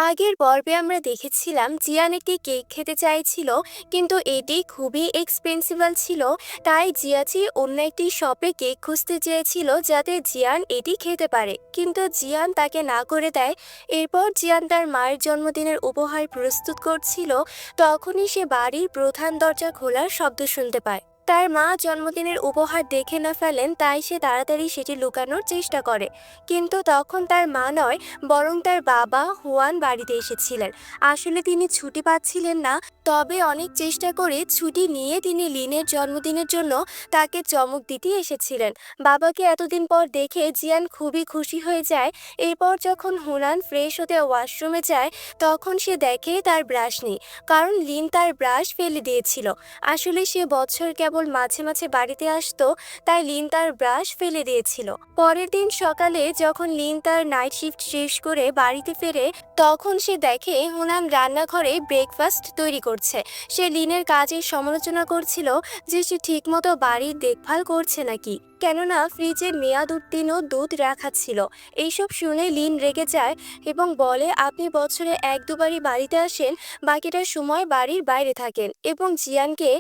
আগের পর্বে আমরা দেখেছিলাম জিয়ান একটি কেক খেতে চাইছিল, কিন্তু এটি খুবই এক্সপেন্সিভাল ছিল। তাই জিয়াচি অন্য একটি শপে কেক খুঁজতে চেয়েছিল যাতে জিয়ান এটি খেতে পারে, কিন্তু জিয়ান তাকে না করে দেয়। এরপর জিয়ান তার মায়ের জন্মদিনের উপহার প্রস্তুত করছিল, তখনই সে বাড়ির প্রধান দরজা খোলার শব্দ শুনতে পায়। তার মা জন্মদিনের উপহার দেখে না ফেলেন, তাই সে তাড়াতাড়ি সেটি লুকানোর চেষ্টা করে। কিন্তু তখন তার মা নয়, বরং তার বাবা হুয়ান বাড়িতে এসেছিলেন। আসলে তিনি ছুটি পাচ্ছিলেন না, তবে অনেক চেষ্টা করে ছুটি নিয়ে তিনি লিনের জন্মদিনের জন্য তাকে চমক দিতে এসেছিলেন। বাবাকে এতদিন পর দেখে জিয়ান খুবই খুশি হয়ে যায়। এরপর যখন হুনান ফ্রেশ হতে ওয়াশরুমে যায়, তখন সে দেখে তার ব্রাশ নেই, কারণ লিন তার ব্রাশ ফেলে দিয়েছিল। আসলে সে বছর কেবল মাঝে মাঝে বাড়িতে আসতো, তাই লিন তার ব্রাশ ফেলে দিয়েছিল। পরের দিন সকালে যখন লিন তার নাইট শিফট শেষ করে বাড়িতে ফেরে, তখন সে দেখে হুনান রান্নাঘরে ব্রেকফাস্ট তৈরি করছে। সে লিনের কাজের সমালোচনা করছিল যে সে ঠিকমতো বাড়ির দেখভাল করছে নাকি, কেননা ফ্রিজে মেয়াদ উত্তীর্ণ দুধ রাখা ছিল। এইসব শুনে লিন রেগে যায় এবং বলে, আপনি বছরে এক দুবারই বাড়িতে আসেন, বাকিটা সময় বাড়ির বাইরে থাকেন এবং জিয়ানকে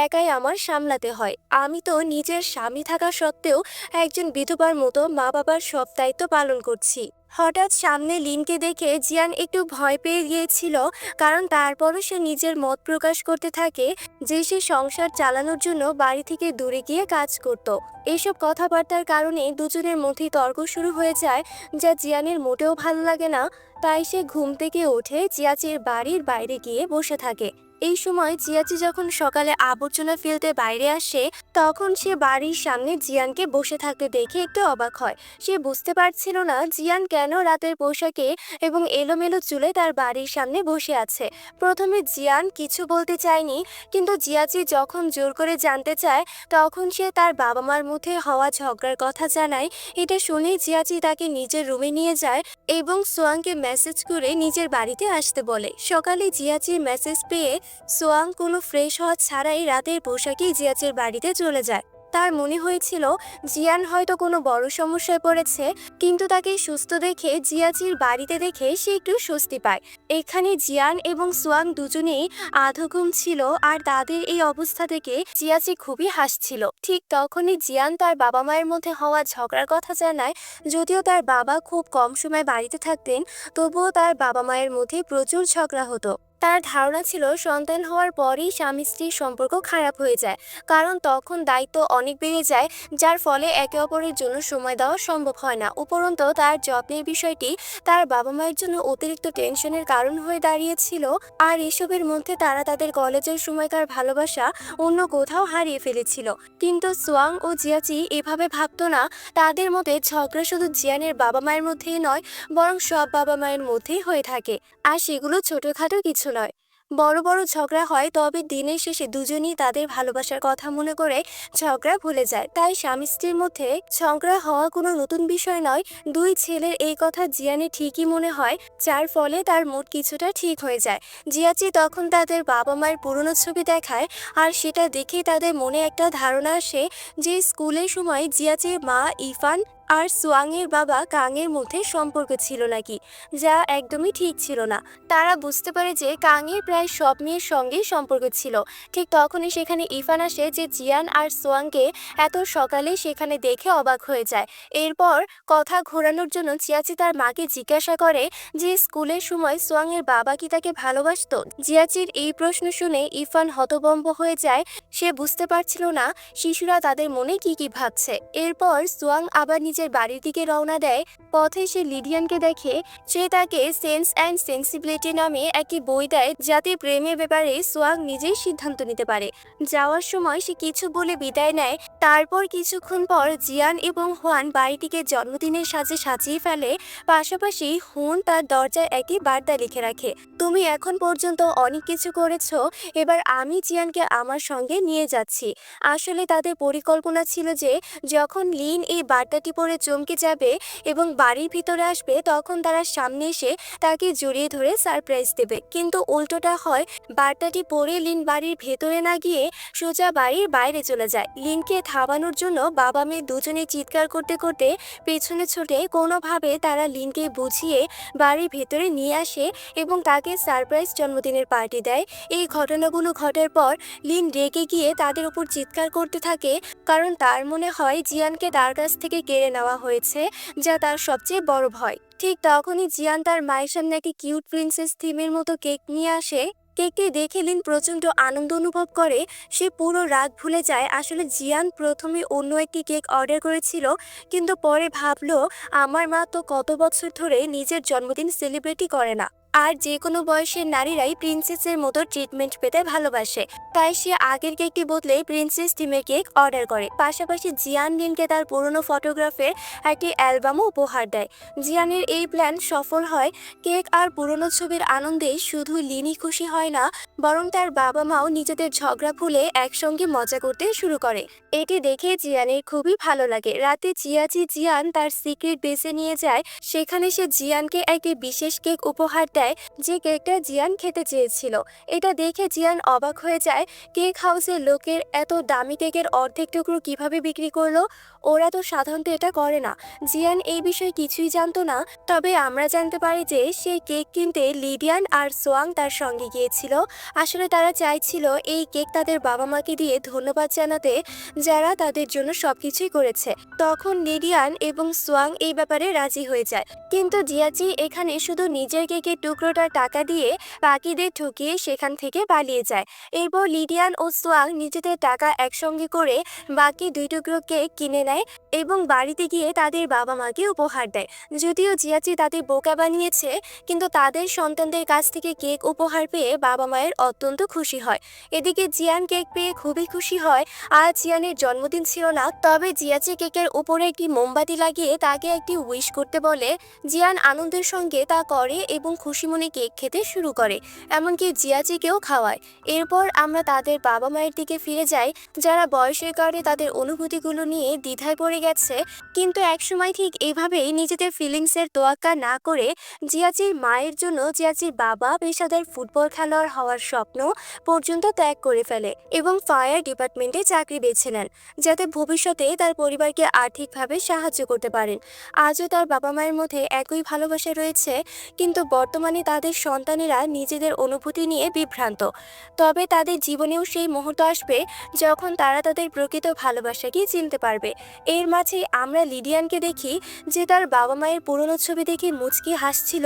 একাই আমার সামলাতে হয়। আমি তো নিজের স্বামী থাকা সত্ত্বেও একজন বিধবার মতো মা বাবার সব দায়িত্ব পালন করছি। হঠাৎ সামনে লিনকে দেখে জিয়ান একটু ভয় পেয়ে গিয়েছিল, কারণ তারপরও সে নিজের মত প্রকাশ করতে থাকে যে সে সংসার চালানোর জন্য বাড়ি থেকে দূরে গিয়ে কাজ করত। এইসব কথাবার্তার কারণে দুজনের মধ্যে তর্ক শুরু হয়ে যায়, যা জিয়ানের মোটেও ভালো লাগে না। তাই সে ঘুম থেকে উঠে জিয়াচির বাড়ির বাইরে গিয়ে বসে থাকে। এই সময় জিয়াচি যখন সকালে আবর্জনা ফেলতে বাইরে আসে, তখন সে বাড়ির সামনে জিয়ানকে বসে থাকতে দেখে একটু অবাক হয়। সে বুঝতে পারছিল না জিয়ান কেন রাতের পোশাকে এবং এলোমেলো চুলে তার বাড়ির সামনে বসে আছে। প্রথমে জিয়ান কিছু বলতে চায়নি, কিন্তু জিয়াচি যখন জোর করে জানতে চায়, তখন সে তার বাবা মার মধ্যে হওয়া ঝগড়ার কথা জানায়। এটা শুনে জিয়াচি তাকে নিজের রুমে নিয়ে যায় এবং সোয়াংকে মেসেজ করে নিজের বাড়িতে আসতে বলে। সকালে জিয়াচির মেসেজ পেয়ে সোয়াং কোনো ফ্রেশ হওয়া ছাড়াই রাতের পোশাকেই জিয়াচের বাড়িতে চলে যায়। তার মনে হয়েছিল জিয়ান হয়তো কোনো বড় সমস্যায় পড়েছে, কিন্তু তাকে সুস্থ দেখে জিয়াচির বাড়িতে দেখে সে একটু স্বস্তি পায়। এখানে জিয়ান এবং সোয়াং দুজনেই আধঘুম ছিল, আর তাদের এই অবস্থা থেকে জিয়াচি খুবই হাসছিল। ঠিক তখনই জিয়ান তার বাবা মায়ের মধ্যে হওয়া ঝগড়ার কথা জানায়। যদিও তার বাবা খুব কম সময় বাড়িতে থাকতেন, তবুও তার বাবা মায়ের মধ্যে প্রচুর ঝগড়া হতো। তার ধারণা ছিল সন্তান হওয়ার পরই স্বামী স্ত্রীর সম্পর্ক খারাপ হয়ে যায়, কারণ তখন দায়িত্ব অনেক বেড়ে যায়, যার ফলে একে অপরের জন্য সময় দেওয়া সম্ভব হয় না। উপরন্তু তার যত্নের বিষয়টি তার বাবা মায়ের জন্য অতিরিক্ত টেনশনের কারণ হয়ে দাঁড়িয়েছিল। আর এসবের মধ্যে তারা তাদের কলেজের সময়কার ভালোবাসা অন্য কোথাও হারিয়ে ফেলেছিল। কিন্তু সোয়াং ও জিয়াচি এভাবে ভাবতো না। তাদের মতে ঝগড়া শুধু জিয়ানের বাবা মায়ের মধ্যেই নয়, বরং সব বাবা মায়ের মধ্যেই হয়ে থাকে। আর সেগুলো ছোটখাটো কিছু নয়, বড় বড় ঝগড়া হয়, তবে দিনের শেষে দুজনেই তাদের ভালোবাসার কথা মনে করে ঝগড়া ভুলে যায়। তাই স্বামী স্ত্রীর মধ্যে ঝগড়া হওয়া কোনো নতুন বিষয় নয়। দুই ছেলের এই কথা জিয়ানের ঠিকই মনে হয়, যার ফলে তার মুড কিছুটা ঠিক হয়ে যায়। জিয়াচি তখন তাদের বাবা মায়ের পুরনো ছবি দেখায়, আর সেটা দেখে তাদের মনে একটা ধারণা আসে যে স্কুলের সময় জিয়াচির মা ইফান আর সোয়াংয়ের বাবা কাংয়ের মধ্যে সম্পর্ক ছিল নাকি, যা একদমই ঠিক ছিল না। তারা বুঝতে পারে যে কাংয়ের প্রায় সব মেয়ের সঙ্গেই সম্পর্ক ছিল। ঠিক তখনই সেখানে ইফান আসে, যে জিয়ান আর সোয়াংকে এত সকালে সেখানে দেখে অবাক হয়ে যায়। এরপর কথা ঘোরানোর জন্য জিয়াচি তার মাকে জিজ্ঞাসা করে যে স্কুলের সময় সোয়াংয়ের বাবা কি তাকে ভালোবাসতো। জিয়াচির এই প্রশ্ন শুনে ইফান হতভম্ব হয়ে যায়। সে বুঝতে পারছিল না শিশুরা তাদের মনে কি কি ভাবছে। এরপর সোয়াং আবার নিজের বাড়ির দিকে রওনা দেয়। পথে সে লিডিয়ানকে দেখে। সে তাকে সেন্স অ্যান্ড সেন্সিবিলিটি নামে একটি বই দেয়, যাতে প্রেমের ব্যাপারে সোয়াং নিজেই সিদ্ধান্ত নিতে পারে। যাওয়ার সময় সে কিছু বলে বিদায় নেয়। তারপর কিছুক্ষণ পর জিয়ান এবং হুয়ান বাড়িটিকে জন্মদিনের সাজে সাজিয়ে ফেলে। পাশাপাশি হুন তার দরজায় একটি বার্তা লিখে রাখে, তুমি এখন পর্যন্ত অনেক কিছু করেছো, এবার আমি জিয়ানকে আমার সঙ্গে নিয়ে যাচ্ছি। আসলে তাদের পরিকল্পনা ছিল যে যখন লিন এই বার্তাটি করে চমকে যাবে এবং বাড়ির ভিতরে আসবে, তখন তারা সামনে এসে তাকে জড়িয়ে ধরে সারপ্রাইজ দেবে। কিন্তু উল্টোটা হয়, বার্তাটি পড়ে লিন বাড়ির ভেতরে না গিয়ে সোজা বাড়ির বাইরে চলে যায়। লিনকে থামানোর জন্য বাবা মেয়ে দুজনে চিৎকার করতে করতে পেছনে ছুটে কোনোভাবে তারা লিনকে বুঝিয়ে বাড়ির ভেতরে নিয়ে আসে এবং তাকে সারপ্রাইজ জন্মদিনের পার্টি দেয়। এই ঘটনাগুলো ঘটার পর লিন রেগে গিয়ে তাদের উপর চিৎকার করতে থাকে, কারণ তার মনে হয় জিয়ানকে তার কাছ থেকে কেড়ে নেওয়া হয়েছে, যা তার সবচেয়ে বড় ভয়। ঠিক তখনই জিয়ান তার মায়ের সামনে একটি কিউট প্রিন্সেস থিমের মতো কেক নিয়ে আসে। কেকটি দেখে লিন প্রচণ্ড আনন্দ অনুভব করে। সে পুরো রাত ভুলে যায় আসলে জিয়ান প্রথমে অন্য একটি কেক অর্ডার করেছিল, কিন্তু পরে ভাবলো আমার মা তো কত বছর ধরে নিজের জন্মদিন সেলিব্রেটই করে না, আর যে কোনো বয়সের নারীরাই প্রিন্সেসের মতো ট্রিটমেন্ট পেতে ভালোবাসে। তাই সে আগের কেকটি বদলে প্রিন্সেস থিমের কেক অর্ডার করে। পাশাপাশি জিয়ান লিনকে তার পুরনো ফটোগ্রাফের একটি অ্যালবামও উপহার দেয়। জিয়ানের এই প্ল্যান সফল হয়। কেক আর পুরনো ছবির আনন্দে শুধু লিনই খুশি হয় না, বরং তার বাবা মাও নিজেদের ঝগড়া ভুলে একসঙ্গে মজা করতে শুরু করে। এটি দেখে জিয়ানের খুবই ভালো লাগে। রাতে জিয়ান তার সিক্রেট বেসে নিয়ে যায়। সেখানে সে জিয়ানকে একটি বিশেষ কেক উপহার দেয়, যে কেকটা জিয়ান খেতে চেয়েছিল। এটা দেখে জিয়ান অবাক হয়ে যায়, কেক হাউসের লোকের এত দামি কেকের অর্ধেক টুকরো কিভাবে বিক্রি করলো? ওরা তো সাধারণত এটা করে না। জিয়ান এই বিষয়ে কিছুই জানতো না। তবে আমরা জানতে পারি যে সেই কেক কিনতে লিডিয়ান আর সোয়াং তার সঙ্গে গিয়েছিল। আসলে তারা চাইছিল এই কেক তাদের বাবা মাকে দিয়ে ধন্যবাদ জানাতে, যারা তাদের জন্য সবকিছুই করেছে। তখন লিডিয়ান এবং সোয়াং এই ব্যাপারে রাজি হয়ে যায়, কিন্তু জিয়াচি এখানে শুধু নিজের কেকের টুকরোটা টাকা দিয়ে বাকিদের ঠকিয়ে সেখান থেকে পালিয়ে যায়। এরপর লিডিয়ান ও সোয়াং নিজেদের টাকা একসঙ্গে করে বাকি 2 টুকরো কেক কিনে নেয় এবং বাড়িতে গিয়ে তাদের বাবা মাকে উপহার দেয়। যদিও জিয়াচি তাদের বোকা বানিয়েছে, কিন্তু তাদের সন্তানদের কাছ থেকে কেক উপহার পেয়ে বাবা মায়ের অত্যন্ত খুশি হয়। এদিকে জিয়ান কেক পেয়ে খুবই খুশি হয়। আজ জিয়ানের জন্মদিন ছিল না, তবে জিয়াচি কেকের উপরে একটি মোমবাতি লাগিয়ে তাকে একটি উইশ করতে বলে। জিয়ান আনন্দের সঙ্গে তা করে এবং খুশি মনে কেক খেতে শুরু করে, এমনকি জিয়াচিকেও খাওয়ায়। এরপর আমরা তাদের বাবা মায়ের দিকে ফিরে যাই, যারা বয়সের কারণে তাদের অনুভূতিগুলো নিয়ে দ্বিধায় পড়ে গেছে। কিন্তু একসময় ঠিক এইভাবেই নিজেদের ফিলিংসের তোয়াক্কা না করে জিয়াচির মায়ের জন্য জিয়াচির বাবা পেশাদার ফুটবল খেলোয়াড় হওয়ার স্বপ্ন পর্যন্ত ত্যাগ করে ফেলে এবং ফায়ার ডিপার্টমেন্টে চাকরি বেছে নেন, যাতে ভবিষ্যতে তার পরিবারকে আর্থিকভাবে সাহায্য করতে পারেন। আজও তার বাবা মায়ের মধ্যে একই ভালোবাসা রয়েছে, কিন্তু বর্তমানে তাদের সন্তানেরা নিজেদের অনুভূতি নিয়ে বিভ্রান্ত। তবে তাদের জীবনেও সেই মুহূর্ত আসবে যখন তারা তাদের প্রকৃত ভালোবাসাকে চিনতে পারবে। এর মাঝে আমরা লিডিয়ানকে দেখি, যে তার বাবা মায়ের পুরনো ছবি দেখে মুচকি হাসছিল।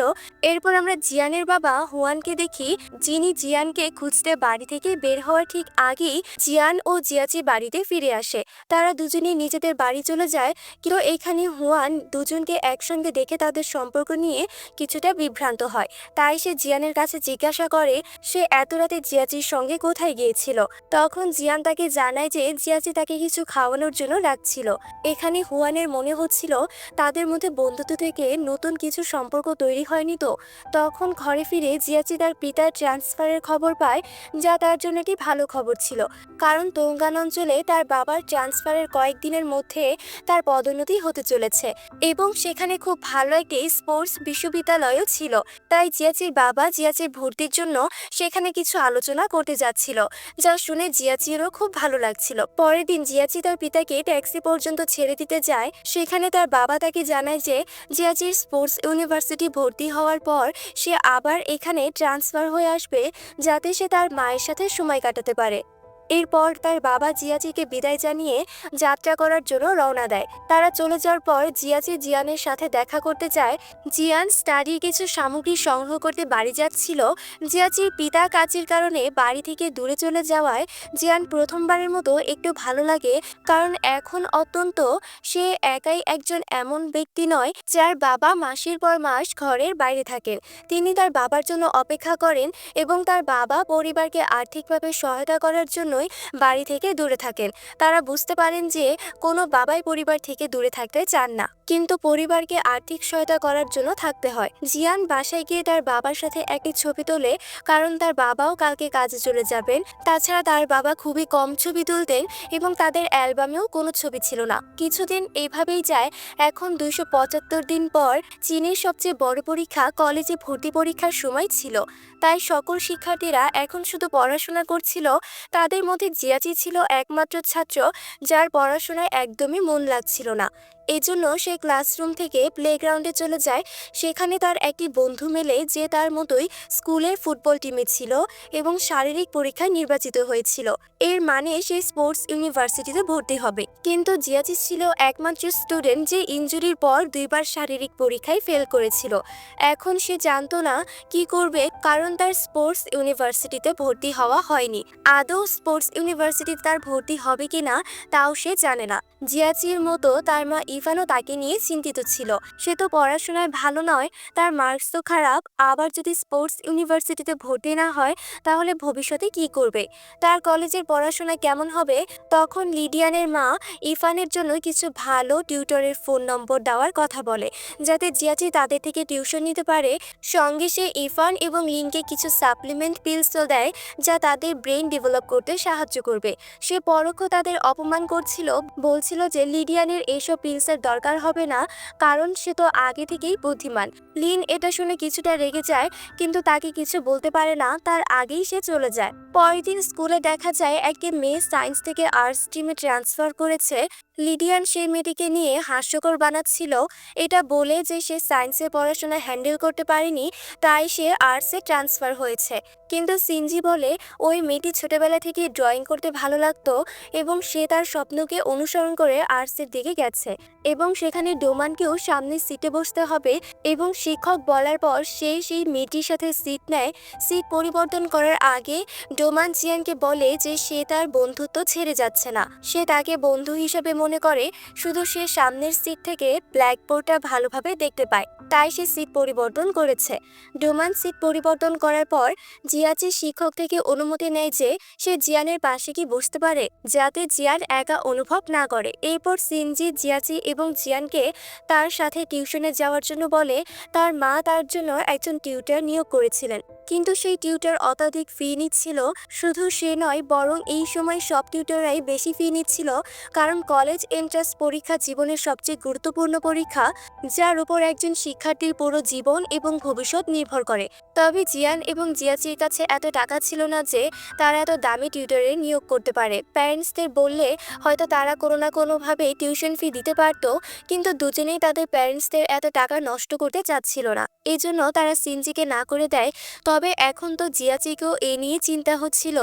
এরপর আমরা জিয়ানের বাবা হুয়ানকে দেখি, যিনি জিয়ানকে খুঁজতে বাড়ি থেকে বের হওয়ার ঠিক আগেই জিয়ান ও জিয়াচি বাড়িতে ফিরে আসে। তারা দুজনেই নিজেদের বাড়ি চলে যায়, কিন্তু এখানে হুয়ান দুজনকে একসঙ্গে দেখে তাদের সম্পর্ক নিয়ে কিছুটা বিভ্রান্ত হয়। তাই সে জিয়ানের কাছে জিজ্ঞাসা করে সে এত রাতে জিয়াচির সঙ্গে কোথায় গিয়েছিল। তখন জিয়ান তাকে জানায় যে জিয়াচি তাকে কিছু খাওয়ানোর জন্য ডাকছিল। এখানে হুয়ানের মনে হচ্ছিল তাদের মধ্যে বন্ধুত্ব থেকে নতুন কিছু সম্পর্ক তৈরি হয়নি তো। তখন ঘরে ফিরে জিয়াচি তার পিতার ট্রান্সফারের খবর পায়, যা তার জন্য একটি ভালো খবর ছিল, কারণ তোংগান অঞ্চলে তার বাবার ট্রান্সফারের কয়েকদিনের মধ্যে তার পদোন্নতি হতে চলেছে এবং সেখানে খুব ভালো একটি স্পোর্টস বিশ্ববিদ্যালয়ও ছিল। তাই জিয়াচির বাবা জিয়াচির ভর্তির জন্য সেখানে কিছু আলোচনা করতে যাচ্ছিল, যা শুনে জিয়াচিরও খুব ভালো লাগছিল। পরের দিন জিয়াচি তার পিতাকে ট্যাক্সি পর্যন্ত ছেড়ে দিতে যায়। সেখানে তার বাবা তাকে জানায় যে জিয়াচির স্পোর্টস ইউনিভার্সিটি ভর্তি হওয়ার পর সে আবার এখানে ট্রান্সফার হয়ে আসবে, যাতে সে তার মায়ের সাথে সময় কাটাতে পারে। এরপর তার বাবা জিয়াচিকে বিদায় জানিয়ে যাত্রা করার জন্য রওনা দেয়। তারা চলে যাওয়ার পর জিয়াচি জিয়ানের সাথে দেখা করতে চায়। জিয়ান স্টাডির কিছু সামগ্রী সংগ্রহ করতে বাড়ি যাচ্ছিল। জিয়াচির পিতা কাজের কারণে বাড়ি থেকে দূরে চলে যাওয়ায় জিয়ান প্রথমবারের মতো একটু ভালো লাগে, কারণ এখন অত্যন্ত সে একাই একজন এমন ব্যক্তি নয় যার বাবা মাসের পর মাস ঘরের বাইরে থাকেন। তিনি তার বাবার জন্য অপেক্ষা করেন এবং তার বাবা পরিবারকে আর্থিকভাবে সহায়তা করার জন্য জন্যই বাড়ি থেকে দূরে থাকেন। তারা বুঝতে পারেন যে কোনো বাবাই পরিবার থেকে দূরে থাকতে চান না, কিন্তু পরিবারকে আর্থিক সহায়তা করার জন্য থাকতে হয়। জিয়ান বাসায় গিয়ে তার বাবার সাথে একটি ছবি তোলে, কারণ তার বাবাও কালকে কাজে চলে যাবেন। তাছাড়া তার বাবা খুবই কম ছবি তুলতেন এবং তাদের অ্যালবামেও কোনো ছবি ছিল না। কিছুদিন এইভাবেই যায়। এখন 275 দিন পর চীনের সবচেয়ে বড় পরীক্ষা কলেজে ভর্তি পরীক্ষার সময় ছিল। তাই সকল শিক্ষার্থীরা এখন শুধু পড়াশোনা করছিল। তাদের মধ্যে জিয়াচি ছিল একমাত্র ছাত্র যার পড়াশোনায় একদমই মন লাগছিল না। এজন্য সে ক্লাসরুম থেকে প্লেগ্রাউন্ডে চলে যায়। সেখানে তার একটি বন্ধু মেলে যে তার মতোই স্কুলের ফুটবল টিমে ছিল এবং শারীরিক পরীক্ষায় নির্বাচিত হয়েছিল। এর মানে সে স্পোর্টস ইউনিভার্সিটিতে ভর্তি হবে। কিন্তু জিয়াচি ছিল একমাত্র স্টুডেন্ট যে ইনজুরির পর 2বার শারীরিক পরীক্ষায় ফেল করেছিল। এখন সে জানতো না কি করবে, কারণ তার স্পোর্টস ইউনিভার্সিটিতে ভর্তি হওয়া হয়নি। আদৌ স্পোর্টস ইউনিভার্সিটিতে তার ভর্তি হবে কিনা তাও সে জানে না। জিয়াচির মতো তার মা ইভানও তাকে নিয়ে চিন্তিত ছিল। সে তো পড়াশোনায় ভালো নয়, তার মার্কস তো খারাপ, আবার যদি স্পোর্টস ইউনিভার্সিটিতে ভর্তি না হয় তাহলে ভবিষ্যতে কি করবে, তার কলেজের পড়াশোনা কেমন হবে। তখন লিডিয়ানের মা ইভানের জন্য কিছু ভালো টিউটরের ফোন নম্বর দেওয়ার কথা বলে, যাতে জিয়াচি তাদের থেকে টিউশন নিতে পারে। সঙ্গে সে ইভান এবং লিনকে কিছু সাপ্লিমেন্ট পিলসও দেয় যা তাদের ব্রেন ডেভেলপ করতে সাহায্য করবে। সে পরোক্ষ তাদের অপমান করছিল, বলছিল যে লিডিয়ানের এইসব পিলসের দরকার হবে না, কারণ সে তো আগে থেকেই বুদ্ধিমান। লিন এটা শুনে কিছুটা রেগে যায়, কিন্তু তাকে কিছু বলতে পারে না, তার আগেই সে চলে যায়। পরের দিন স্কুলে দেখা যায় একটি মেয়ে সায়েন্স থেকে আর্টস স্ট্রিমে ট্রান্সফার করেছে। লিডিয়ান সেই মেয়েটিকে নিয়ে হাস্যকর বানাচ্ছিল, এটা বলে যে সে সায়েন্সে পড়াশোনা হ্যান্ডেল করতে পারেনি, তাই সে আর্টসে ট্রান্সফার হয়েছে। কিন্তু সিনজি বলে ওই মেয়েটি ছোটবেলা থেকে ড্রয়িং করতে ভালো লাগতো এবং সে তার স্বপ্নকে অনুসরণ করে আর্টসের দিকে গেছে এবং সেখানে ডোমানকেও সামনের সিটে বসতে হবে। এবং শিক্ষক বলার পর সে সেই মেয়েটির সাথে সিট নেয়। সিট পরিবর্তন করার আগে ডোমান জিয়ানকে বলে যে সে তার বন্ধুত্ব ছেড়ে যাচ্ছে না, সে তাকে বন্ধু হিসেবে মনে করে, শুধু সে সামনের সিট থেকে ব্ল্যাকবোর্ডটা ভালোভাবে দেখতে পায়, তাই সে সিট পরিবর্তন করেছে। ডোমান সিট পরিবর্তন করার পর জিয়াচি শিক্ষক থেকে অনুমতি নেয় যে সে জিয়ানের পাশে কি বসতে পারে, যাতে জিয়ান একা অনুভব না করে। এরপর সিনজি জিয়াচি এবং জিয়ানকে তার সাথে টিউশনে যাওয়ার জন্য বলে। তার মা তার জন্য একজন টিউটর নিয়োগ করেছিলেন, কিন্তু সেই টিউটর অত্যাধিক ফি নিচ্ছিল। শুধু সে নয়, বরং এই সময় সব টিউটররাই বেশি ফি নিচ্ছিল, কারণ কলেজ এন্ট্রান্স পরীক্ষা জীবনের সবচেয়ে গুরুত্বপূর্ণ পরীক্ষা, যার উপর একজন শিক্ষার্থীর পুরো জীবন এবং ভবিষ্যৎ নির্ভর করে। তবে জিয়ান এবং জিয়াচির কাছে এত টাকা ছিল না যে তারা এত দামি টিউটরে নিয়োগ করতে পারে। প্যারেন্টসদের বললে হয়তো তারা কোনো না কোনোভাবে টিউশন ফি দিতে পারত, কিন্তু দুজনেই তাদের প্যারেন্টসদের এত টাকা নষ্ট করতে চাচ্ছিল না। এজন্য তারা সিনজিকে না করে দেয়। তবে এখন তো জিয়াচিকেও এ নিয়ে চিন্তা হচ্ছিল,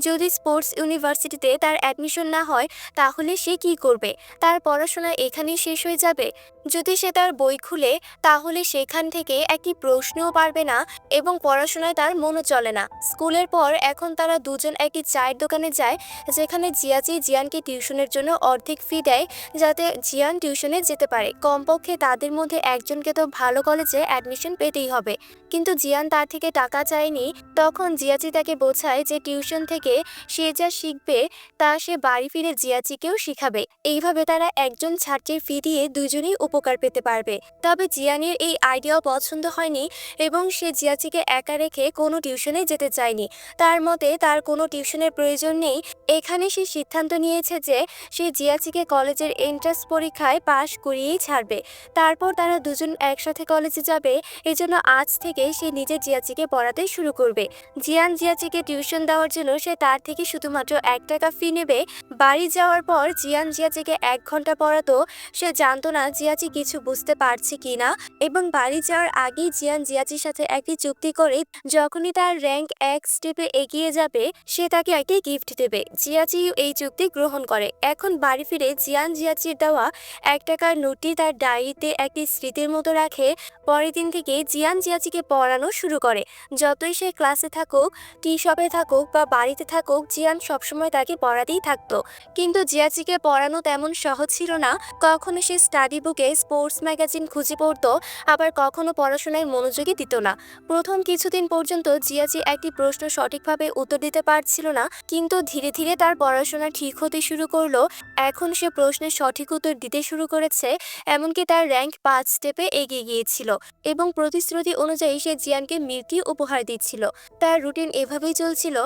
যদি স্পোর্টস ইউনিভার্সিটিতে তার অ্যাডমিশন না হয় তাহলে সে কি করবে, তার পড়াশোনা এখানেই শেষ হয়ে যাবে। যদি সে তার বই খুলে তাহলে সেখান থেকে একটি প্রশ্নও পারবে না এবং পড়াশোনায় তার মনও চলে না। স্কুলের পর এখন তারা দুজন একটি চায়ের দোকানে যায়, যেখানে জিয়াচি জিয়ানকে টিউশনের জন্য অর্ধেক ফি দেয়, যাতে জিয়ান টিউশনে যেতে পারে। কমপক্ষে তাদের মধ্যে একজনকে তো ভালো কলেজে অ্যাডমিশন পেতেই হবে। কিন্তু জিয়ান তার থেকে টাকা চায়নি। তখন জিয়াচি তাকে বোঝায় যে টিউশন থেকে সে যা শিখবে তা সে বাড়ি ফিরে জিয়াচিকেও শিখাবে। এইভাবে তারা একজন ছাত্রের ফি দিয়ে দুজনেই উপকার পেতে পারবে। তবে জিয়ানের এই আইডিয়াও পছন্দ হয়নি এবং সে জিয়াচিকে একা রেখে কোনো টিউশনে যেতে চায়নি। তার মতে তার কোনো টিউশনের প্রয়োজন নেই। এখানে সে সিদ্ধান্ত নিয়েছে যে সে জিয়াচিকে কলেজের এন্ট্রান্স পরীক্ষায় পাশ করিয়েই ছাড়বে। তারপর তারা দুজন একসাথে কলেজে যাবে। এজন্য আজ থেকে সে নিজে জিয়াচিকে পড়াতে শুরু করবে। জিয়ান জিয়াচিকে টিউশন দেওয়ার জন্য সে তার থেকে শুধুমাত্র 1 টাকা ফি নেবে। বাড়ি যাওয়ার পর জিয়ান জিয়াচিকে 1 ঘন্টা পড়াতো। সে জানতো না জিয়াচি কিছু বুঝতে পারছে কিনা এবং বাড়ি যাওয়ার আগেই জিয়ান জিয়াচির সাথে একটি চুক্তি করে যখনই তার র্যাঙ্ক 1 স্টেপে এগিয়ে যাবে সে তাকে একটি গিফট দেবে। জিয়াচি এই চুক্তি গ্রহণ করে। এখন বাড়ি ফিরে জিয়ান জিয়াচির দেওয়া 1 টাকার নোটটি তার ডায়েরিতে একটি স্মৃতির মতো রাখে। পরের দিন থেকে জিয়ান জিয়াচিকে পড়ানো শুরু করে। যতই সে ক্লাসে থাকুক, টি শপে থাকুক বা বাড়িতে থাকুক, জিয়ান সবসময় তাকে পড়াতেই থাকতো। কিন্তু জিয়াচিকে পড়ানো তেমন সহজ ছিল না। কখনো সে স্টাডি বুকে স্পোর্টস ম্যাগাজিন খুঁজে পড়তো, আবার কখনো পড়াশোনায় মনোযোগই দিত না। প্রথম কিছুদিন পর্যন্ত জিয়াচি একটি প্রশ্ন সঠিকভাবে উত্তর দিতে পারছিল না, কিন্তু ধীরে ধীরে তার পড়াশোনা ঠিক হতে শুরু করলো। এখন সে প্রশ্নের সঠিক উত্তর দিতে শুরু করেছে, এমনকি তার র্যাঙ্ক 5 স্টেপে এগিয়ে গিয়েছিল এবং প্রতিশ্রুতি অনুযায়ী সে জিয়ানকে মিল্কি উপহার দিচ্ছিল। তার রুটিন এভাবেই চলছিল,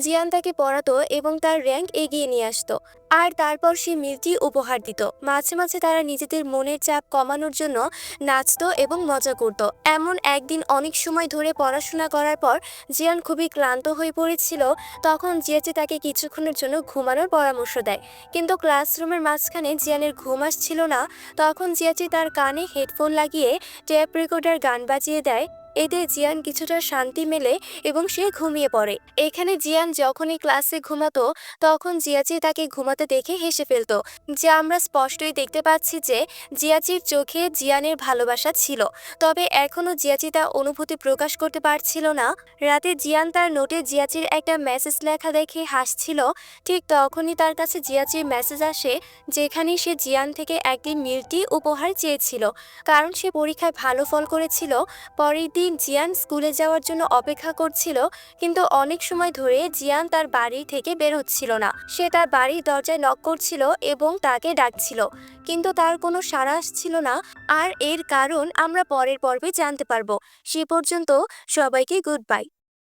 জিয়ান তাকে পড়াতো এবং তার র্যাঙ্ক এগিয়ে নিয়ে আসতো, আর তারপর সে মিল্কি উপহার দিত। মাঝে মাঝে তারা নিজেদের মনের চাপ কমানোর জন্য নাচতো এবং মজা করত। এমন একদিন অনেক সময় ধরে পড়াশোনা করার পর জিয়ান খুবই ক্লান্ত হয়ে পড়েছিল। তখন জিয়াচি তাকে কিছুক্ষণের জন্য ঘুমানোর পরামর্শ দেয়, কিন্তু ক্লাসরুমের মাঝখানে জিয়ানের ঘুম আসছিল না। তখন জিয়াচি তার কানে হেডফোন লাগিয়ে টেপ রেকর্ডার গান বাজিয়ে দেয়। এতে জিয়ান কিছুটা শান্তি মেলে এবং সে ঘুমিয়ে পড়ে। এখানে জিয়ান যখনই ক্লাসে ঘুমাতো, তখন জিয়াচি তাকে ঘুমাতে দেখে হেসে ফেলতো, যা আমরা স্পষ্টই দেখতে পাচ্ছি যে জিয়াচির চোখে জিয়ানের ভালোবাসা ছিল। তবে এখনও জিয়াচি তা অনুভূতি প্রকাশ করতে পারছিল না। রাতে জিয়ান তার নোটে জিয়াচির একটা মেসেজ লেখা দেখে হাসছিল। ঠিক তখনই তার কাছে জিয়াচির মেসেজ আসে, যেখানে সে জিয়ান থেকে একটি মিল্কি উপহার চেয়েছিল, কারণ সে পরীক্ষায় ভালো ফল করেছিল। পরের দিন জিয়ান স্কুলে যাওয়ার জন্য অপেক্ষা করছিল, কিন্তু অনেক সময় ধরে জিয়ান তার বাড়ি থেকে বের হচ্ছিল না। সে তার বাড়ির দরজায় নক করছিল এবং তাকে ডাকছিল, কিন্তু তার কোনো সাড়া আসছিল না। আর এর কারণ আমরা পরের পর্বে জানতে পারবো। সে পর্যন্ত সবাইকে গুড বাই।